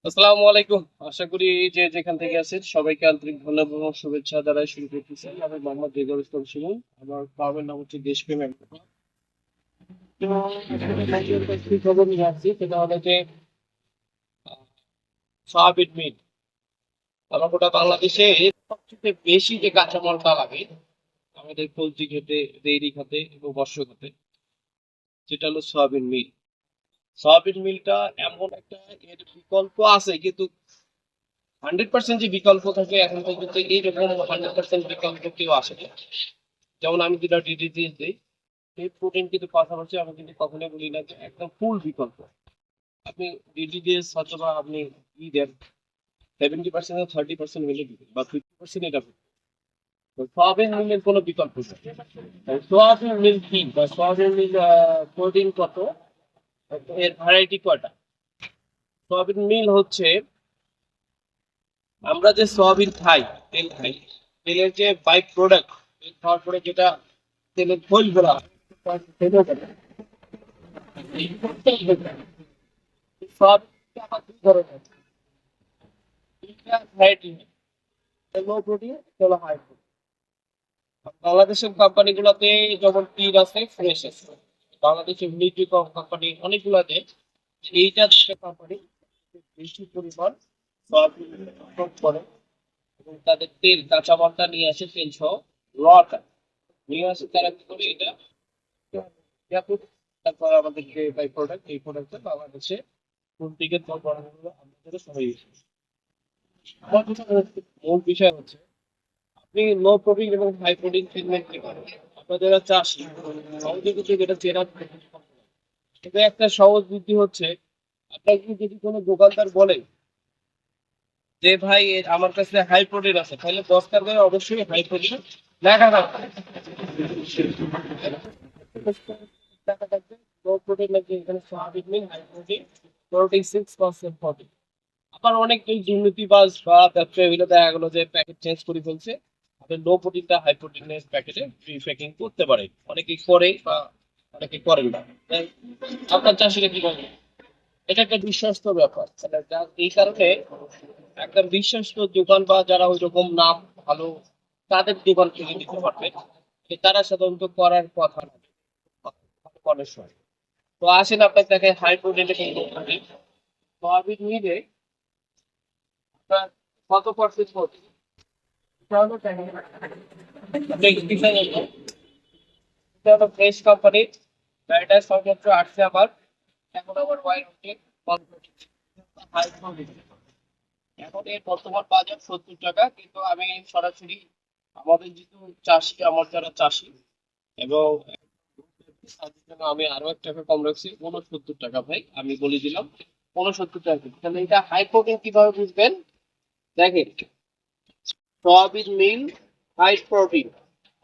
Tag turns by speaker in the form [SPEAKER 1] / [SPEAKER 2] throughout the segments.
[SPEAKER 1] আসসালামু আলাইকুম। আশা করি যে যেখান থেকে আছেন সবাইকে আন্তরিক ধন্যবাদ এবং শুভেচ্ছা জানাই শুরু করতেছি। আমি মোহাম্মদ রেজাউল ইসলাম শিমুল। আমার ফার্মের নাম হচ্ছে দেশপ্রেম এগ্রো। তো আজকে একটা খবর নিয়ে আসছি, সেটা হলো যে সয়াবিন মিল। আমার গোটা বাংলাদেশে সবচেয়ে বেশি যে কাঁচামালটা লাগে আমাদের পোলট্রি খেতে, ডেইরি খাতে এবং মৎস্য খাতে, যেটা হলো সয়াবিন মিল। সয়াবিন মিলটা এমন একটা, এর বিকল্প আছে কিন্তু 100% যে বিকল্প থাকে এখন পর্যন্ত এইরকম 100% বিকল্প কেউ আসেনি। যেমন আমি যেটা ডিডিটি দিই, সেই প্রোটিন কিন্তু পাশাপাশি আমি কিন্তু কখনোই বলি না যে একদম ফুল বিকল্প। আপনি ডিডিডিএস অথবা আপনি ই দেন 70% 30% মিলে দিবেন বা 50% এটা সোয়াবিন মিলের কোনো বিকল্প নেই। সোয়াবিন মিল কি বা সোয়াবিন মিল প্রোটিন কত, এর ভ্যারাইটি কয়টা? সোয়াবিন মিল হচ্ছে আমরা যে সয়াবিন খাই, তেল খাই, তেলের যে বাই প্রোডাক্ট, তেল খাওয়ার পরে যেটা তেলের খোল বেরা হয়, তেলও বেরা হয়। এই সয়াবিনটা আবার দুই ধরনের, দুইটা ভ্যারাইটি, লো প্রোটিন, একটা হলো হাই প্রোটিন। বাংলাদেশের কোম্পানিগুলোতে যেমন তীর আছে, ফ্রেশ আছে, বাংলাদেশের মিলিটারি কোম্পানি অনেকগুলো আছে। এইটা দুটো কোম্পানি বেশি পরিমাণ সয়াবিন উৎপাদন করে এবং তাদের তেল কাঁচামালটা নিয়ে আসে, তেল সহ রটা নিয়ে আসে। তারা কি করে এটা ইয়াকুব, তারপর আমাদের যে বাই প্রোডাক্ট, এই প্রোডাক্টটা বাংলাদেশে কোন দিকে আমাদের সবাই আমার মূল বিষয় হচ্ছে আপনি লো প্রোটিন এবং হাই প্রোটিন ট্রিটমেন্ট কি করেন। আপনারা যারা চাষি সহজে কিন্তু এটা চেনা, কিন্তু একটা সহজ বুদ্ধি হচ্ছে আপনাকে যদি কোনো দোকানদার বলে যে ভাই আমার কাছে হাই প্রোটিন আছে, তাহলে দরকার করে অবশ্যই হাই প্রোটিন লেখা থাকবে, লেখা থাকবে লো প্রোটিন নাকি এখানে soybean meal high protein, 46% protein. আবার অনেক এই দুর্নীতিবাজ বা ব্যবসায়ী হইলে দেখা গেলো যে প্যাকেট চেঞ্জ করে ফেলছে, আপনি লো প্রোটিনটা হাই প্রোটিনের প্যাকেটে প্যাকিং করতে পারে, অনেকে করে বা অনেকে করেন না। তাই আপনার চাষিরা কি করে, এটা একটা বিশ্বস্ত ব্যাপার। মানে এই কারণে একদম বিশ্বস্ত দোকান বা যারা ওই রকম নাম ভালো, তাদের দোকান থেকে নিতে পারবে। তারা সাধারণত করার কথা না, করার সময়। তো আসেন আপনার দেখে হাই প্রোটিনটা কিন্তু সয়াবিন মিলে আপনার কত পার্সেন্ট প্রোটিন, এটা হলো আপনি কিসে জানবেন? এটা হলো ফ্রেশ কোম্পানির, এটা সর্বোচ্চ আসছে আমার, এখন আমার ওয়াই হচ্ছে হাই প্রোটিন। এখন এর বর্তমান বাজার 70 টাকা, কিন্তু আমি সরাসরি আমাদের যেহেতু চাষি, আমার যারা চাষি এবং তাদের জন্য আমি আরো 1 টাকা কম রাখছি, 69 টাকা। ভাই আমি বলে দিলাম 69 টাকা। তাহলে এটা হাই প্রোটিন কিভাবে বুঝবেন? দেখেন, সয়াবিন মিল হাই প্রোটিন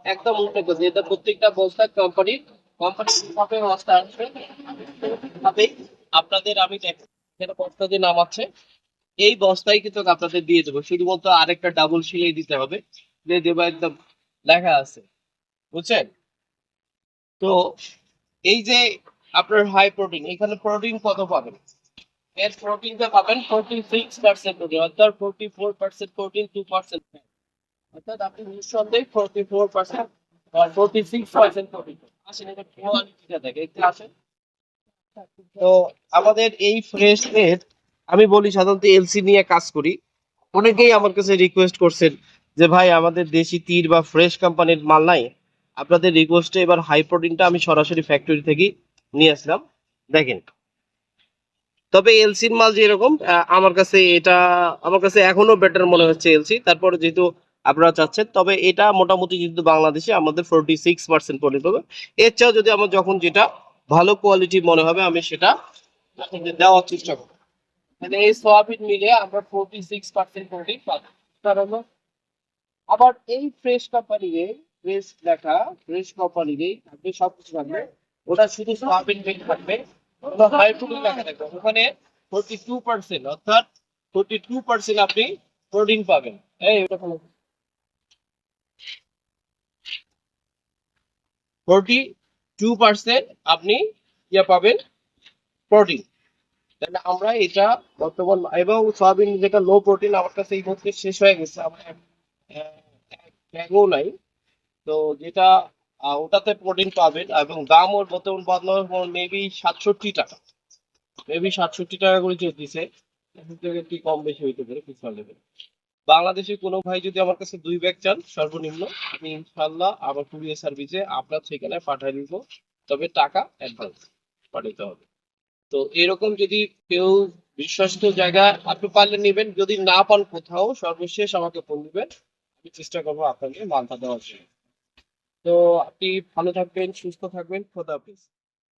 [SPEAKER 1] একদম উল্টো কথা, এটা প্রত্যেকটা বস্তা কোম্পানির, কোম্পানি ভাবে বস্তা আসবে ভাবে আপনাদের আমি দেখেন এখানে বস্তা দিয়ে নাম আছে, এই বস্তায় কিন্তু আপনাদের দিয়ে দেবো, শুধুমাত্র আরেকটা ডাবল সিলাই দিতে হবে, দিয়ে দেবো একদম লেখা আছে, বুঝছেন? তো এই যে আপনার হাই প্রোটিন, এখানে প্রোটিন কত পাবেন? এর প্রোটিনটা পাবেন 46% প্রোটিন, অর্থাৎ 44% প্রোটিন, 2% ফ্যাট। অর্থাৎ আপনি নিঃসন্দেহে 44% আর 46% প্রোটিন। আসেন এটা কোয়ালিটিটা দেখে একটু আসেন। তো আমাদের এই ফ্রেশ এর, আমি বলি সাধারণত এলসি নিয়ে কাজ করি, অনেকেই আমার কাছে রিকোয়েস্ট করছেন যে ভাই আমাদের দেশি তীর বা ফ্রেশ কোম্পানির মাল নাই, আপনাদের রিকোয়েস্টে এবার হাই প্রোটিনটা আমি সরাসরি ফ্যাক্টরি থেকে নিয়ে আসলাম। দেখেন, তবে এলসির মাল যে এরকম আমার কাছে এটা, আমার কাছে এখনো বেটার মনে হচ্ছে এলসি, তারপরে যেহেতু আপনারা চাচ্ছেন, তবে এটা মোটামুটি কিন্তু বাংলাদেশে আমাদের 46% প্রোটিন পাবে। এর চেয়েও যদি আমার যখন যেটা ভালো কোয়ালিটি মনে হবে আমি সেটা আপনাদের দেওয়ার চেষ্টা করবো। মানে এই সোয়াবিন মিলে আমরা 46% প্রোটিন পাবো। কারণ আবার এই ফ্রেশ কোম্পানিতে, ফ্রেশ লেখা, ফ্রেশ কোম্পানিতে আপনি সবকিছু থাকবে, ওটা শুধু সয়াবিন মিল থাকবে, ওটা হাই প্রোটিন লেখা থাকবে, ওখানে 42%, অর্থাৎ 42% আপনি প্রোটিন পাবেন। এই ওটা 42% আপনি ইয়ে পাবেন, প্রোটিন। দেন আমরা এটা বর্তমান এবং সয়াবিন যেটা লো প্রোটিন আমার কাছে এই মুহূর্তে শেষ হয়ে গেছে, আমার এক ব্যাগও নাই। তো যেটা ওটাতে প্রোটিন পাবেন এবং দাম ওর বর্তমান বাজার মেবি 67 টাকা, মেবি 67 টাকা করে চলতেছে। এর থেকে একটু কম বেশি হইতে পারে পিছন লেভেল। বাংলাদেশের কোনো ভাই যদি আমার কাছে 2 ব্যাগ চান সর্বনিম্ন, আমি ইনশাল্লাহ আমার কুরিয়ার সার্ভিসে আপনার ঠিকানায় পাঠিয়ে দিব, তবে টাকা অ্যাডভান্স পাঠাতে হবে। তো এরকম যদি কেউ বিশ্বস্ত জায়গা আপনি পারলে নেবেন, যদি না পান কোথাও সর্বশেষ আমাকে ফোন দিবেন, আমি চেষ্টা করবো আপনাকে মালটা দেওয়ার জন্য। তো আপনি ভালো থাকবেন, সুস্থ থাকবেন, খোদা হাফেজ।